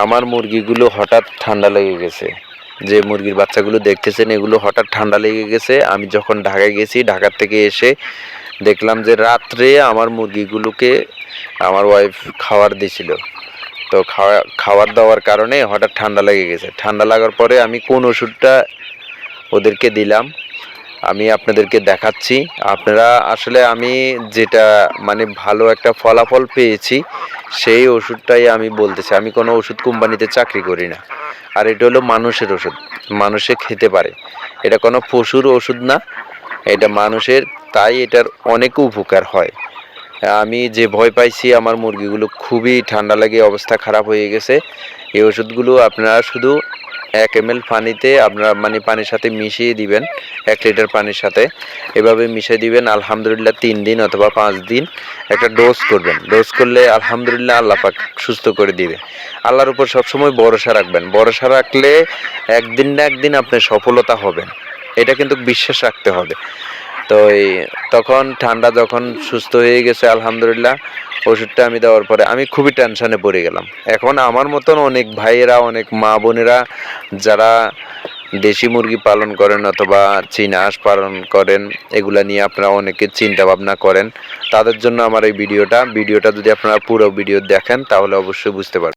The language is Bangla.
আমার মুরগিগুলো হঠাৎ ঠান্ডা লেগে গেছে। যে মুরগির বাচ্চাগুলো দেখতেছেন এগুলো হঠাৎ ঠান্ডা লেগে গেছে। আমি যখন ঢাকায় গেছি, ঢাকার থেকে এসে দেখলাম যে রাত্রে আমার মুরগিগুলোকে আমার ওয়াইফ খাবার দিছিল। তো খাবার দেওয়ার কারণে হঠাৎ ঠান্ডা লেগে গেছে। ঠান্ডা লাগার পরে আমি কোন ওষুধটা ওদেরকে দিলাম আমি আপনাদেরকে দেখাচ্ছি। আপনারা আসলে আমি যেটা মানে ভালো একটা ফলাফল পেয়েছি সেই ওষুধটাই আমি বলতেছি। আমি কোনো ওষুধ কোম্পানিতে চাকরি করি না। আর এটা হলো মানুষের ওষুধ, মানুষে খেতে পারে। এটা কোনো পশুর ওষুধ না, এটা মানুষের, তাই এটার অনেক উপকার হয়। আমি যে ভয় পাইছি আমার মুরগিগুলো খুবই ঠান্ডা লেগে অবস্থা খারাপ হয়ে গেছে। এই ওষুধগুলো আপনারা শুধু 1 ml পানিতে আপনারা মানে পানির সাথে মিশিয়ে দিবেন, 1 লিটার পানির সাথে এভাবে মিশিয়ে দিবেন। আলহামদুলিল্লাহ 3 দিন অথবা 5 দিন একটা ডোজ করবেন। ডোজ করলে আলহামদুলিল্লাহ আল্লাহ পাক সুস্থ করে দিবে। আল্লাহর উপর সবসময় ভরসা রাখবেন। ভরসা রাখলে একদিন না একদিন আপনি সফলতা হবেন, এটা কিন্তু বিশ্বাস রাখতে হবে। তো তখন ঠান্ডা যখন সুস্থ হয়ে গেছে আলহামদুলিল্লাহ, ওষুধটা আমি দেওয়ার পরে আমি খুবই টেনশনে পড়ে গেলাম। এখন আমার মতন অনেক ভাইয়েরা, অনেক মা বোনেরা যারা দেশি মুরগি পালন করেন অথবা চীনা হাঁস পালন করেন, এগুলা নিয়ে আপনারা অনেকে চিন্তা ভাবনা করেন, তাদের জন্য আমার এই ভিডিওটা যদি আপনারা পুরো ভিডিও দেখেন তাহলে অবশ্যই বুঝতে পারবেন।